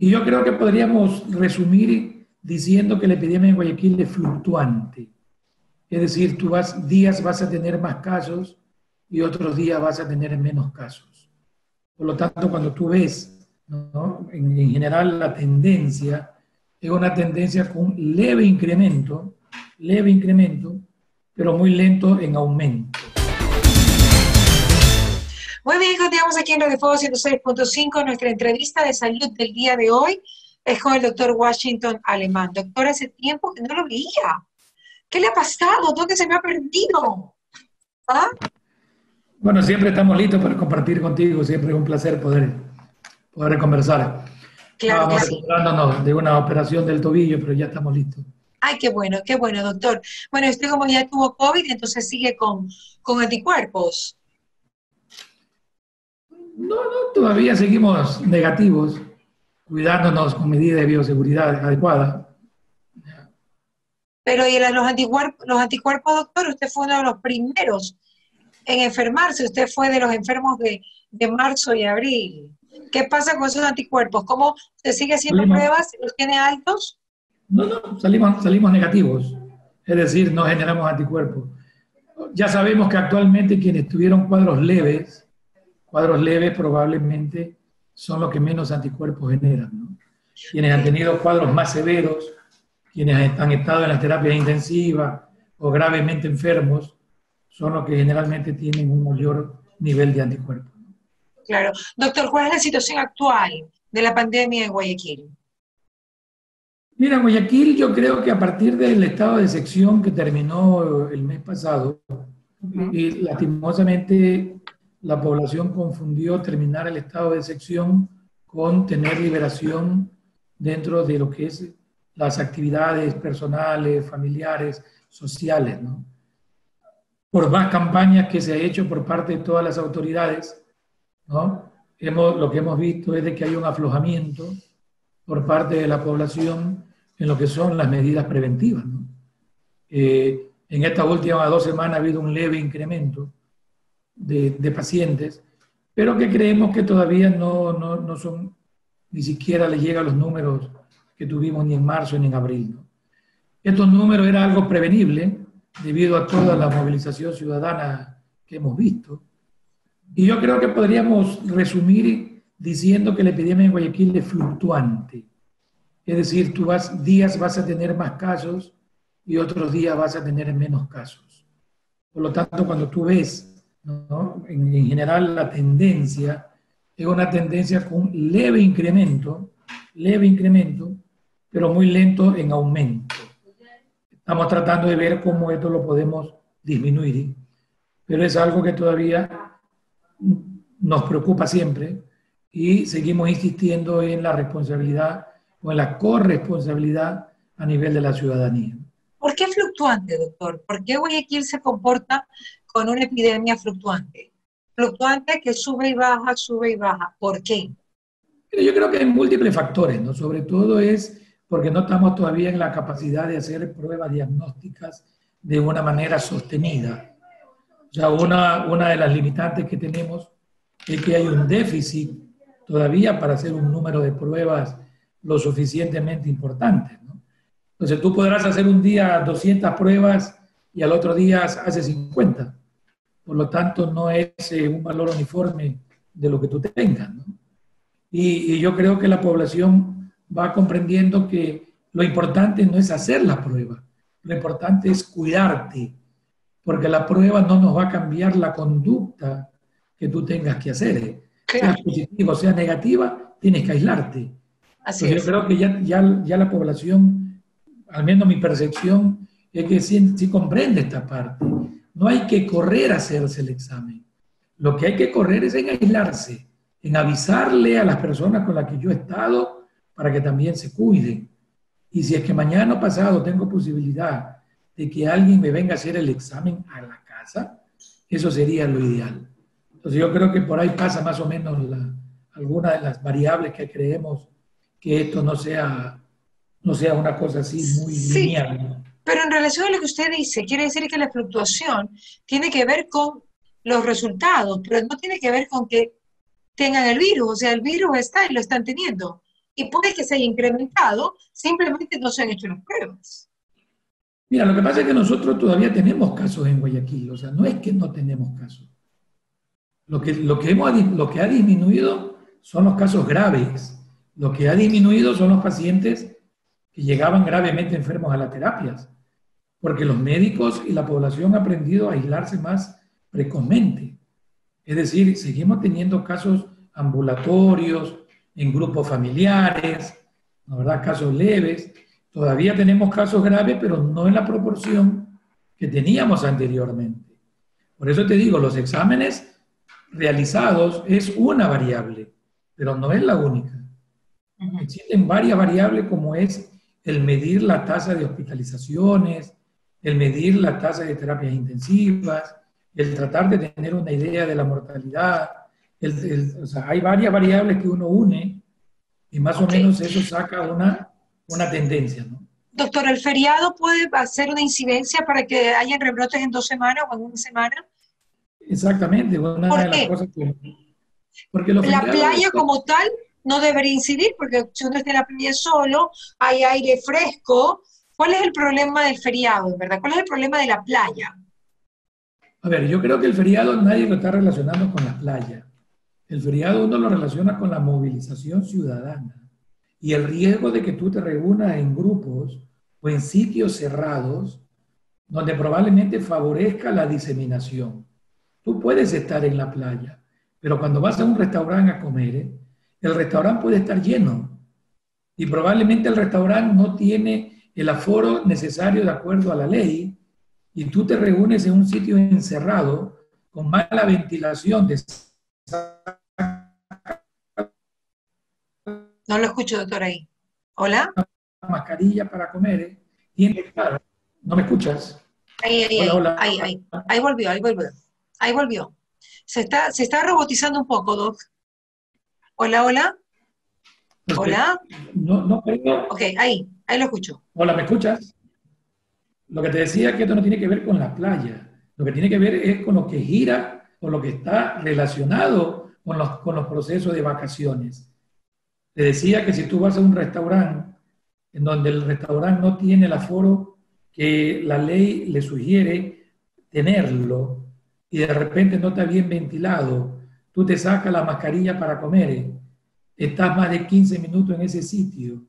Y yo creo que podríamos resumir diciendo que la epidemia en Guayaquil es fluctuante. Es decir, días vas a tener más casos y otros días vas a tener menos casos. Por lo tanto, cuando tú ves, ¿no?, en general la tendencia es una tendencia con leve incremento, pero muy lento en aumento. Muy bien, continuamos aquí en Radio Fuego 106.5. Nuestra entrevista de salud del día de hoy es con el doctor Washington Alemán. Doctor, hace tiempo que no lo veía. ¿Qué le ha pasado? ¿Dónde se me ha perdido? ¿Ah? Bueno, siempre estamos listos para compartir contigo, siempre es un placer poder conversar. Claro que Estábamos sí. recuperándonos de una operación del tobillo, pero ya estamos listos. Ay, qué bueno, doctor. Bueno, usted como ya tuvo COVID, entonces sigue con anticuerpos. No, todavía seguimos negativos, cuidándonos con medidas de bioseguridad adecuadas. Pero ¿y los anticuerpos, doctor? Usted fue uno de los primeros en enfermarse. Usted fue de los enfermos de marzo y abril. ¿Qué pasa con esos anticuerpos? ¿Cómo se sigue haciendo Salimos, pruebas? ¿Los tiene altos? salimos negativos, es decir, no generamos anticuerpos. Ya sabemos que actualmente quienes tuvieron cuadros leves probablemente son los que menos anticuerpos generan, ¿no? Quienes han tenido cuadros más severos, quienes han estado en las terapias intensivas o gravemente enfermos, son los que generalmente tienen un mayor nivel de anticuerpos. Claro. Doctor, ¿cuál es la situación actual de la pandemia en Guayaquil? Mira, Guayaquil, yo creo que a partir del estado de excepción que terminó el mes pasado, Ujú. y lastimosamente la población confundió terminar el estado de excepción con tener liberación dentro de lo que es las actividades personales, familiares, sociales, ¿no? Por más campañas que se ha hecho por parte de todas las autoridades, ¿no? Lo que hemos visto es de que hay un aflojamiento por parte de la población en lo que son las medidas preventivas, ¿no? En estas últimas 2 semanas ha habido un leve incremento de pacientes, pero que creemos que todavía no son, ni siquiera le llega a los números que tuvimos ni en marzo ni en abril, ¿no? Estos números eran algo prevenible debido a toda la movilización ciudadana que hemos visto. Y yo creo que podríamos resumir diciendo que la epidemia en Guayaquil es fluctuante. Es decir, días vas a tener más casos y otros días vas a tener menos casos. Por lo tanto, cuando tú ves, ¿no?, en general la tendencia es una tendencia con leve incremento, pero muy lento en aumento. Estamos tratando de ver cómo esto lo podemos disminuir, pero es algo que todavía nos preocupa siempre y seguimos insistiendo en la responsabilidad o en la corresponsabilidad a nivel de la ciudadanía. ¿Por qué fluctuante, doctor? ¿Por qué Guayaquil se comporta con una epidemia fluctuante? Fluctuante que sube y baja, sube y baja. ¿Por qué? Pero yo creo que hay múltiples factores, ¿no? Sobre todo es porque no estamos todavía en la capacidad de hacer pruebas diagnósticas de una manera sostenida. O sea, una de las limitantes que tenemos es que hay un déficit todavía para hacer un número de pruebas lo suficientemente importante, ¿no? Entonces tú podrás hacer un día 200 pruebas y al otro día haces 50. Por lo tanto, no es un valor uniforme de lo que tú tengas, ¿no? Y yo creo que la población va comprendiendo que lo importante no es hacer la prueba, lo importante es cuidarte, porque la prueba no nos va a cambiar la conducta que tú tengas que hacer. Sea Claro, positiva o sea negativa, tienes que aislarte. así Entonces yo es. creo que ya la población, al menos mi percepción, es que sí comprende esta parte. No hay que correr a hacerse el examen. Lo que hay que correr es en aislarse, en avisarle a las personas con las que yo he estado para que también se cuiden. Y si es que mañana o pasado tengo posibilidad de que alguien me venga a hacer el examen a la casa, eso sería lo ideal. Entonces yo creo que por ahí pasa más o menos alguna de las variables que creemos que esto no sea una cosa así muy Sí, lineal, ¿no? pero en relación a lo que usted dice, quiere decir que la fluctuación tiene que ver con los resultados, pero no tiene que ver con que tengan el virus. O sea, el virus está y lo están teniendo. y puede que se haya incrementado, simplemente no se han hecho las pruebas. Mira, lo que pasa es que nosotros todavía tenemos casos en Guayaquil, o sea, no es que no tenemos casos. Lo que ha disminuido son los casos graves. Lo que ha disminuido son los pacientes que llegaban gravemente enfermos a las terapias, porque los médicos y la población han aprendido a aislarse más precozmente. Es decir, seguimos teniendo casos ambulatorios, en grupos familiares, ¿no, verdad? Casos leves. Todavía tenemos casos graves, pero no en la proporción que teníamos anteriormente. Por eso te digo, los exámenes realizados es una variable, pero no es la única. Existen varias variables como es el medir la tasa de hospitalizaciones, el medir la tasa de terapias intensivas, el tratar de tener una idea de la mortalidad. O sea, hay varias variables que uno une y más o menos eso saca una tendencia, ¿no? Doctor, ¿el feriado puede hacer una incidencia para que haya rebrotes en 2 semanas o en una semana? Exactamente, una ¿Por de las qué? cosas que... Porque los La feriados... playa como tal no debería incidir, porque si uno está en la playa solo, hay aire fresco. ¿Cuál es el problema del feriado, verdad? ¿Cuál es el problema de la playa? A ver, yo creo que el feriado nadie lo está relacionando con la playa. El feriado uno lo relaciona con la movilización ciudadana y el riesgo de que tú te reúnas en grupos o en sitios cerrados donde probablemente favorezca la diseminación. Tú puedes estar en la playa, pero cuando vas a un restaurante a comer, el restaurante puede estar lleno y probablemente el restaurante no tiene el aforo necesario de acuerdo a la ley y tú te reúnes en un sitio encerrado con mala ventilación de... No lo escucho, doctor, ahí. ¿Hola? mascarilla para comer, tiene, claro, ¿no me escuchas? Hola. Ahí volvió. Se está robotizando un poco, Doc. Hola. Hola. No creo. Ok, ahí lo escucho. Hola, ¿me escuchas? Lo que te decía es que esto no tiene que ver con la playa, lo que tiene que ver es con lo que gira, con lo que está relacionado con los procesos de vacaciones. Te decía que si tú vas a un restaurante en donde el restaurante no tiene el aforo que la ley le sugiere tenerlo y de repente no está bien ventilado, tú te sacas la mascarilla para comer, estás más de 15 minutos en ese sitio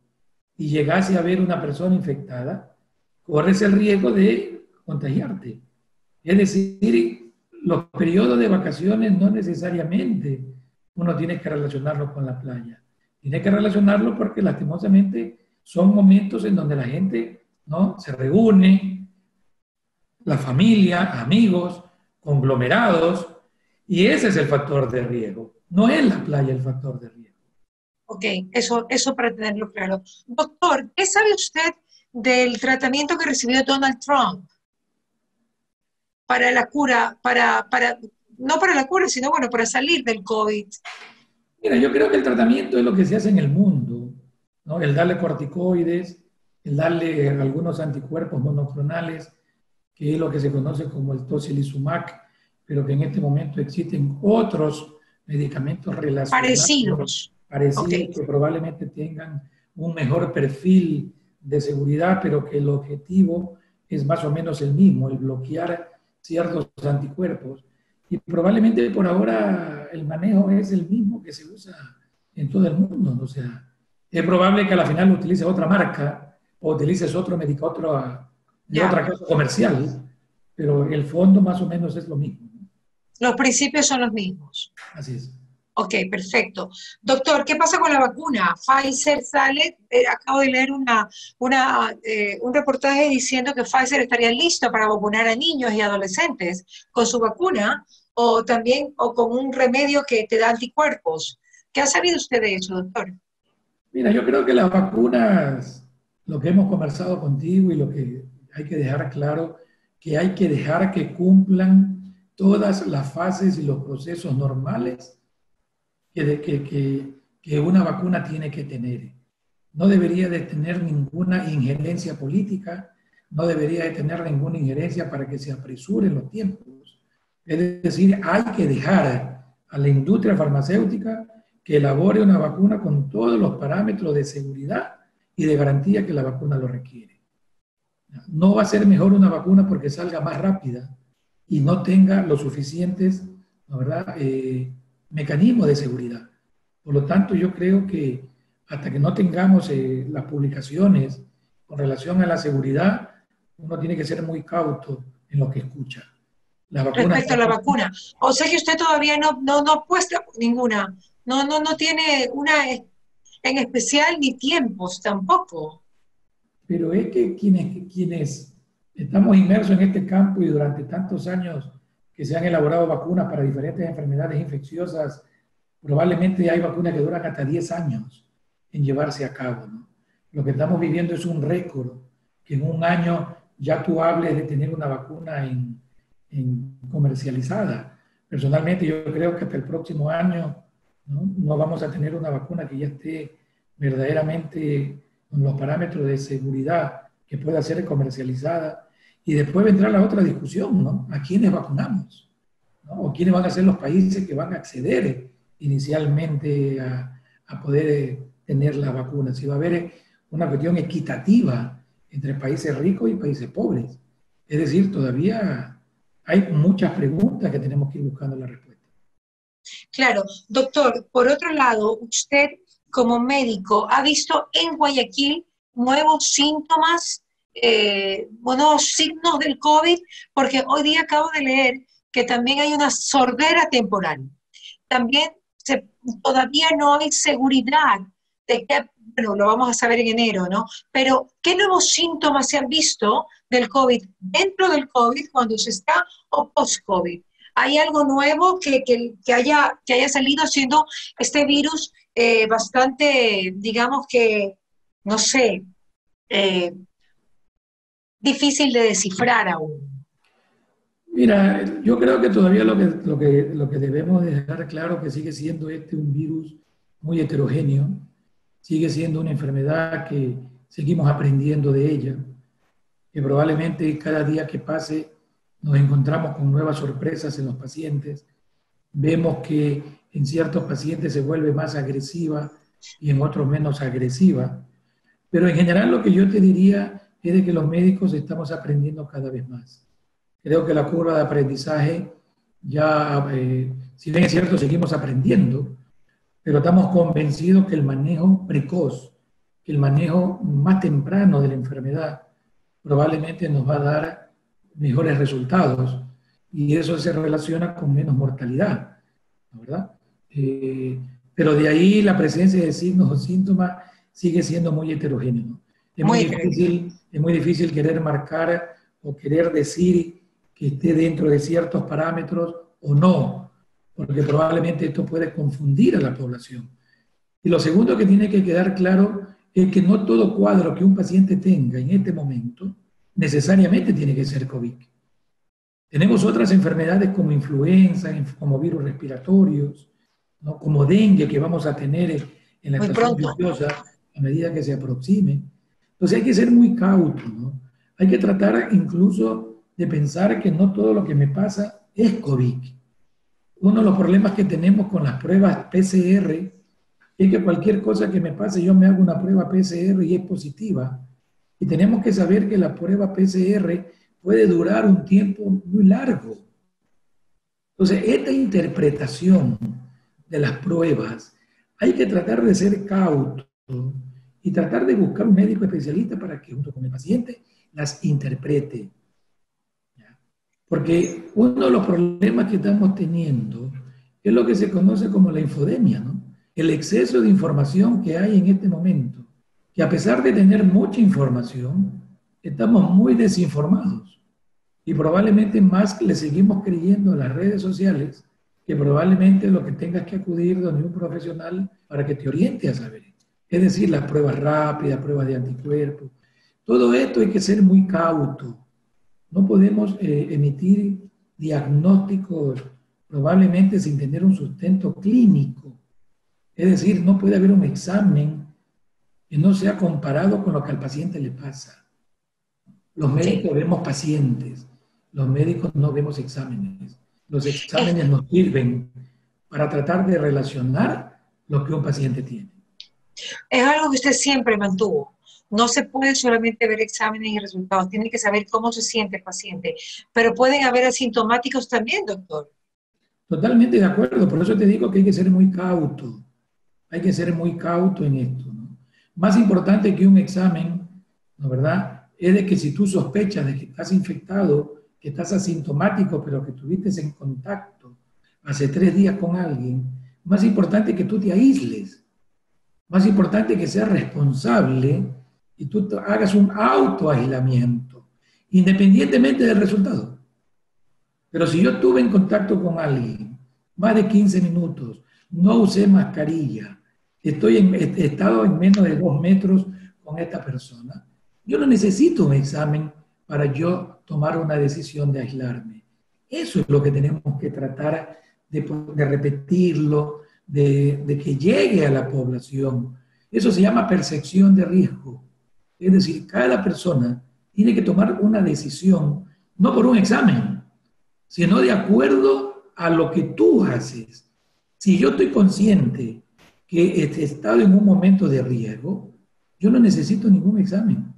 y llegase a ver una persona infectada, corres el riesgo de contagiarte. Es decir, los periodos de vacaciones no necesariamente uno tiene que relacionarlo con la playa. Tiene que relacionarlo porque lastimosamente son momentos en donde la gente, ¿no?, se reúne, la familia, amigos, conglomerados, y ese es el factor de riesgo. No es la playa el factor de riesgo. Ok, eso para tenerlo claro. Doctor, ¿qué sabe usted del tratamiento que recibió Donald Trump para la cura, no para la cura, sino bueno, para salir del COVID? Mira, yo creo que el tratamiento es lo que se hace en el mundo, ¿no? El darle corticoides, el darle algunos anticuerpos monoclonales, que es lo que se conoce como el tocilizumab, pero que en este momento existen otros medicamentos relacionados, parecidos, okay, que probablemente tengan un mejor perfil de seguridad, pero que el objetivo es más o menos el mismo, el bloquear ciertos anticuerpos. Y probablemente por ahora el manejo es el mismo que se usa en todo el mundo, ¿no? O sea, es probable que a la final utilices otra marca o utilices otro medicamento de otra casa comercial, pero el fondo más o menos es lo mismo. Los principios son los mismos. Así es. Ok, perfecto. Doctor, ¿qué pasa con la vacuna? Pfizer sale, acabo de leer un reportaje diciendo que Pfizer estaría listo para vacunar a niños y adolescentes con su vacuna o con un remedio que te da anticuerpos. ¿Qué ha sabido usted de eso, doctor? Mira, yo creo que las vacunas, lo que hemos conversado contigo y lo que hay que dejar claro, que hay que dejar que cumplan todas las fases y los procesos normales que una vacuna tiene que tener. No debería de tener ninguna injerencia política, no debería de tener ninguna injerencia para que se apresuren los tiempos. Es decir, hay que dejar a la industria farmacéutica que elabore una vacuna con todos los parámetros de seguridad y de garantía que la vacuna lo requiere. No va a ser mejor una vacuna porque salga más rápida y no tenga los suficientes, ¿no, verdad?, mecanismos de seguridad. Por lo tanto, yo creo que hasta que no tengamos las publicaciones con relación a la seguridad, uno tiene que ser muy cauto en lo que escucha. Las vacunas Respecto a la vacuna. O sea que usted todavía no ha puesto ninguna. No tiene una en especial ni tiempos tampoco. Pero es que quienes estamos inmersos en este campo y durante tantos años que se han elaborado vacunas para diferentes enfermedades infecciosas, probablemente hay vacunas que duran hasta 10 años en llevarse a cabo, ¿no? Lo que estamos viviendo es un récord, que en un año ya tú hables de tener una vacuna en comercializada. Personalmente yo creo que hasta el próximo año no vamos a tener una vacuna que ya esté verdaderamente con los parámetros de seguridad que pueda ser comercializada. Y después vendrá la otra discusión, ¿no? ¿A quiénes vacunamos? ¿No? ¿O quiénes van a ser los países que van a acceder inicialmente a poder tener la vacuna? Si va a haber una cuestión equitativa entre países ricos y países pobres. Es decir, todavía hay muchas preguntas que tenemos que ir buscando la respuesta. Claro, doctor, por otro lado, usted como médico ha visto en Guayaquil nuevos síntomas, nuevos signos del COVID, porque hoy día acabo de leer que también hay una sordera temporal. También todavía no hay seguridad de que, bueno, lo vamos a saber en enero, ¿no? Pero, ¿qué nuevos síntomas se han visto del COVID dentro del COVID cuando se está o post-COVID? ¿Hay algo nuevo que haya salido siendo este virus bastante, digamos que, no sé, difícil de descifrar aún? Mira, yo creo que todavía lo que debemos dejar claro que sigue siendo un virus muy heterogéneo, sigue siendo una enfermedad que seguimos aprendiendo de ella, que probablemente cada día que pase nos encontramos con nuevas sorpresas en los pacientes. Vemos que en ciertos pacientes se vuelve más agresiva y en otros menos agresiva. Pero en general lo que yo te diría es de que los médicos estamos aprendiendo cada vez más. Creo que la curva de aprendizaje ya, si bien es cierto, seguimos aprendiendo, pero estamos convencidos que el manejo precoz, que el manejo más temprano de la enfermedad probablemente nos va a dar mejores resultados y eso se relaciona con menos mortalidad, ¿verdad? Pero de ahí la presencia de signos o síntomas sigue siendo muy heterogéneo, ¿no? Es muy difícil querer marcar o querer decir que esté dentro de ciertos parámetros o no, porque probablemente esto puede confundir a la población. Y lo segundo que tiene que quedar claro es que no todo cuadro que un paciente tenga en este momento necesariamente tiene que ser COVID. Tenemos otras enfermedades como influenza, como virus respiratorios, ¿no?, como dengue que vamos a tener en la estación lluviosa a medida que se aproxime. Entonces hay que ser muy cauto, ¿no? Hay que tratar incluso de pensar que no todo lo que me pasa es COVID. Uno de los problemas que tenemos con las pruebas PCR es que cualquier cosa que me pase, yo me hago una prueba PCR y es positiva. Y tenemos que saber que la prueba PCR puede durar un tiempo muy largo. Entonces, esta interpretación de las pruebas, hay que tratar de ser cauto y tratar de buscar un médico especialista para que junto con el paciente las interprete. Porque uno de los problemas que estamos teniendo es lo que se conoce como la infodemia, ¿no? El exceso de información que hay en este momento, que a pesar de tener mucha información, estamos muy desinformados y probablemente más le seguimos creyendo a las redes sociales que probablemente lo que tengas que acudir donde un profesional para que te oriente a saber. Es decir, las pruebas rápidas, pruebas de anticuerpos. Todo esto hay que ser muy cauto. No podemos emitir diagnósticos probablemente sin tener un sustento clínico. Es decir, no puede haber un examen que no sea comparado con lo que al paciente le pasa. Los médicos vemos pacientes, los médicos no vemos exámenes. Los exámenes nos sirven para tratar de relacionar lo que un paciente tiene. Es algo que usted siempre mantuvo. No se puede solamente ver exámenes y resultados, tiene que saber cómo se siente el paciente. Pero pueden haber asintomáticos también, doctor. Totalmente de acuerdo, por eso te digo que hay que ser muy cauto. Hay que ser muy cauto en esto, ¿no? Más importante que un examen, ¿no verdad? Es de que si tú sospechas de que estás infectado, que estás asintomático, pero que estuviste en contacto hace 3 días con alguien, más importante que tú te aísles, más importante que seas responsable y tú hagas un autoaislamiento, independientemente del resultado. Pero si yo estuve en contacto con alguien más de 15 minutos, no usé mascarilla, he estado en menos de 2 metros con esta persona, yo no necesito un examen para yo tomar una decisión de aislarme. Eso es lo que tenemos que tratar de repetirlo, de que llegue a la población. Eso se llama percepción de riesgo. Es decir, cada persona tiene que tomar una decisión, no por un examen, sino de acuerdo a lo que tú haces. Si yo estoy consciente que he estado en un momento de riesgo, yo no necesito ningún examen.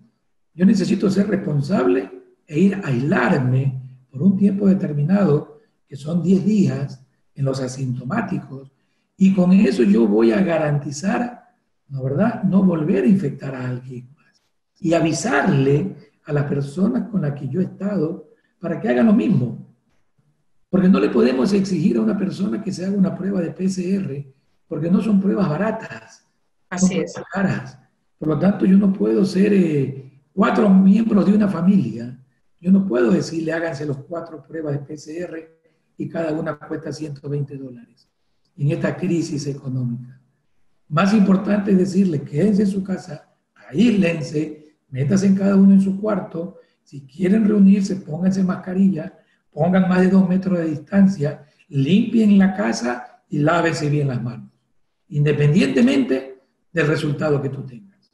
Yo necesito ser responsable e ir a aislarme por un tiempo determinado, que son 10 días en los asintomáticos, y con eso yo voy a garantizar, ¿no verdad?, no volver a infectar a alguien más. Y avisarle a las personas con las que yo he estado para que hagan lo mismo. Porque no le podemos exigir a una persona que se haga una prueba de PCR, porque no son pruebas baratas, son Así es. pruebas caras. Por lo tanto, yo no puedo ser 4 miembros de una familia. Yo no puedo decirle háganse los 4 pruebas de PCR y cada una cuesta $120 en esta crisis económica. Más importante es decirle quédense en su casa, aíslense, métanse en cada uno en su cuarto. Si quieren reunirse, pónganse mascarilla, pongan más de 2 metros de distancia, limpien la casa y lávense bien las manos, independientemente del resultado que tú tengas.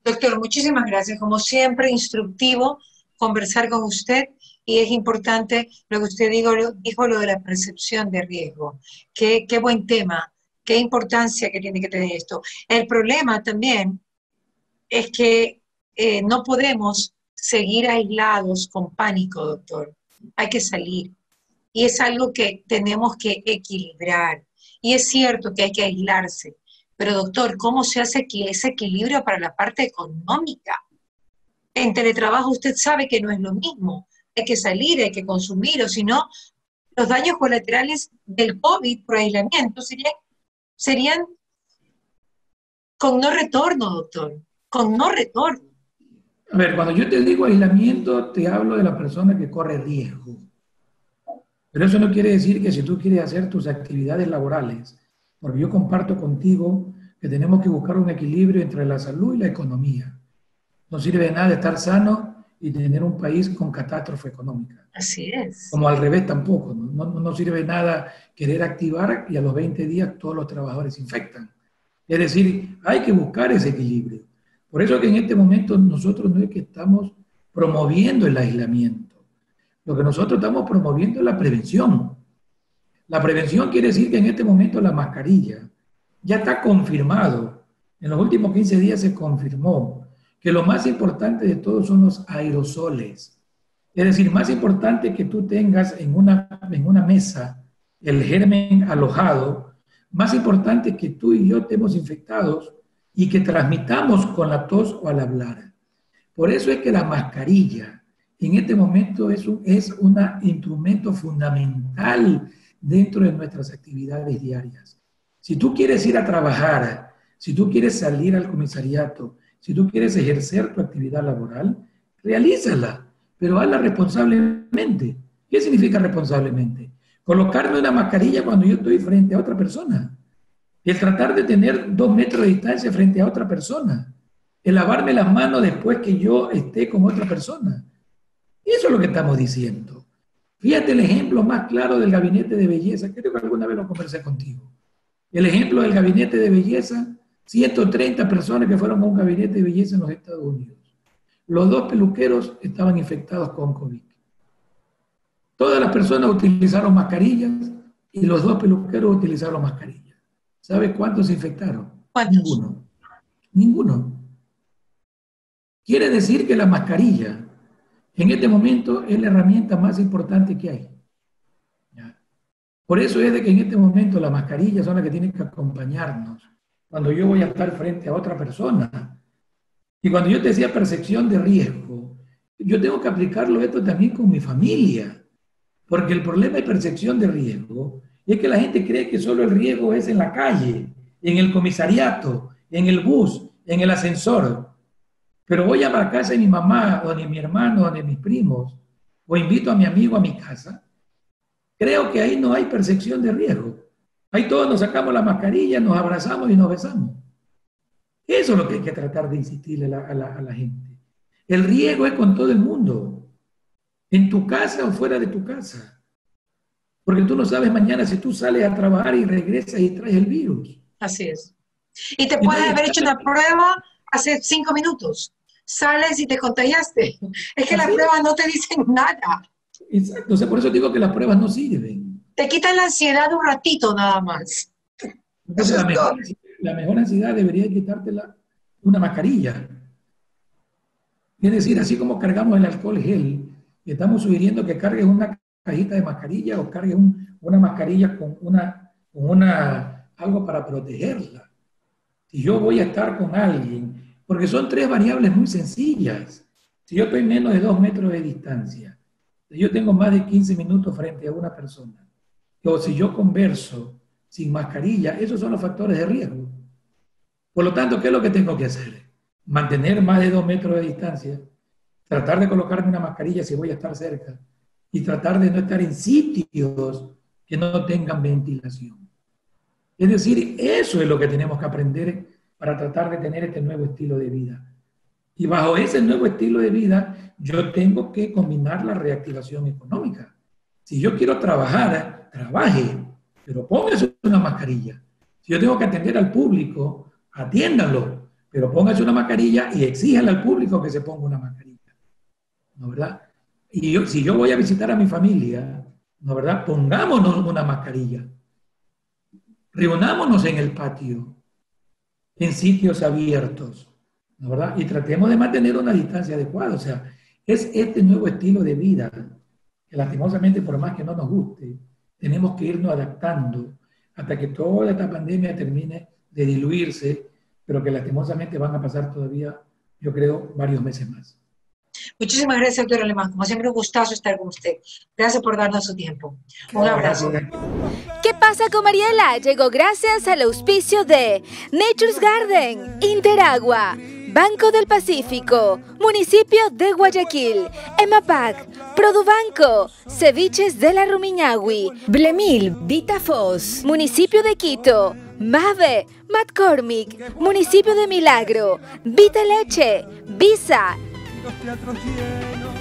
Doctor, muchísimas gracias. Como siempre, instructivo conversar con usted y es importante lo que usted dijo lo de la percepción de riesgo. Qué buen tema, qué importancia que tiene que tener esto. El problema también es que no podemos seguir aislados con pánico, doctor. Hay que salir. Y es algo que tenemos que equilibrar. Y es cierto que hay que aislarse. Pero doctor, ¿cómo se hace ese equilibrio para la parte económica? En teletrabajo usted sabe que no es lo mismo. Hay que salir, hay que consumir, o si no, los daños colaterales del COVID por aislamiento serían con no retorno, doctor. Con no retorno. A ver, cuando yo te digo aislamiento, te hablo de la persona que corre riesgo. Pero eso no quiere decir que si tú quieres hacer tus actividades laborales, porque yo comparto contigo que tenemos que buscar un equilibrio entre la salud y la economía. No sirve de nada estar sano y tener un país con catástrofe económica. Así es. Como al revés tampoco. No sirve de nada querer activar y a los 20 días todos los trabajadores se infectan. Es decir, hay que buscar ese equilibrio. Por eso que en este momento nosotros no es que estamos promoviendo el aislamiento. Lo que nosotros estamos promoviendo es la prevención. La prevención quiere decir que en este momento la mascarilla ya está confirmado. En los últimos 15 días se confirmó que lo más importante de todo son los aerosoles. Es decir, más importante que tú tengas en una mesa el germen alojado, más importante que tú y yo estemos infectados y que transmitamos con la tos o al hablar. Por eso es que la mascarilla en este momento es un instrumento fundamental dentro de nuestras actividades diarias. Si tú quieres ir a trabajar, si tú quieres salir al comisariato, si tú quieres ejercer tu actividad laboral, realízala, pero hazla responsablemente. ¿Qué significa responsablemente? Colocarme una mascarilla cuando yo estoy frente a otra persona. El tratar de tener 2 metros de distancia frente a otra persona. El lavarme las manos después que yo esté con otra persona. Eso es lo que estamos diciendo. Fíjate el ejemplo más claro del gabinete de belleza. Creo que alguna vez lo conversé contigo. El ejemplo del gabinete de belleza, 130 personas que fueron a un gabinete de belleza en los Estados Unidos. Los 2 peluqueros estaban infectados con COVID. Todas las personas utilizaron mascarillas y los 2 peluqueros utilizaron mascarillas. ¿Sabe cuántos se infectaron? ¿Cuántos? Ninguno. Ninguno. Quiere decir que la mascarilla en este momento es la herramienta más importante que hay. ¿Ya? Por eso es de que en este momento las mascarillas son las que tienen que acompañarnos cuando yo voy a estar frente a otra persona. Y cuando yo te decía percepción de riesgo, yo tengo que aplicarlo esto también con mi familia. Porque el problema de percepción de riesgo es que la gente cree que solo el riesgo es en la calle, en el comisariato, en el bus, en el ascensor. Pero voy a la casa de mi mamá o de mi hermano o de mis primos o invito a mi amigo a mi casa. Creo que ahí no hay percepción de riesgo. Ahí todos nos sacamos la mascarilla, nos abrazamos y nos besamos. Eso es lo que hay que tratar de insistirle a la gente. El riesgo es con todo el mundo, en tu casa o fuera de tu casa. Porque tú no sabes mañana si tú sales a trabajar y regresas y traes el virus. Así es. Y te puedes haber hecho una prueba hace 5 minutos. Sales y te contagiaste. Es que las pruebas no te dicen nada. Exacto. O sea, por eso digo que las pruebas no sirven. Te quitan la ansiedad un ratito nada más. Entonces, la mejor ansiedad debería quitarte una mascarilla. Es decir, así como cargamos el alcohol gel, estamos sugiriendo que cargues una cajita de mascarilla o cargues una mascarilla con algo para protegerla. Si yo voy a estar con alguien, porque son 3 variables muy sencillas. Si yo estoy menos de 2 metros de distancia, si yo tengo más de 15 minutos frente a una persona, o si yo converso sin mascarilla, esos son los factores de riesgo. Por lo tanto, ¿qué es lo que tengo que hacer? Mantener más de 2 metros de distancia, tratar de colocarme una mascarilla si voy a estar cerca y tratar de no estar en sitios que no tengan ventilación. Es decir, eso es lo que tenemos que aprender para tratar de tener este nuevo estilo de vida. Y bajo ese nuevo estilo de vida, yo tengo que combinar la reactivación económica. Si yo quiero trabajar, trabaje, pero póngase una mascarilla. Si yo tengo que atender al público, atiéndalo, pero póngase una mascarilla y exíjale al público que se ponga una mascarilla. ¿No, verdad? Y si yo voy a visitar a mi familia, ¿no, verdad? Pongámonos una mascarilla. Reunámonos en el patio, en sitios abiertos, ¿no, verdad? Y tratemos de mantener una distancia adecuada. O sea, es este nuevo estilo de vida que lastimosamente, por más que no nos guste, tenemos que irnos adaptando hasta que toda esta pandemia termine de diluirse, pero que lastimosamente van a pasar todavía, yo creo, varios meses más. Muchísimas gracias, doctor Alemán. Como siempre, un gustazo estar con usted. Gracias por darnos su tiempo. Un abrazo. ¿Qué pasa con Mariela? Llegó gracias al auspicio de Nature's Garden, Interagua, Banco del Pacífico, Municipio de Guayaquil, EMAPAC, Produbanco, Ceviches de la Rumiñahui, Blemil, Vitafos, Municipio de Quito, Mave, McCormick, Municipio de Milagro, Vita Leche, Visa. Los teatros llenos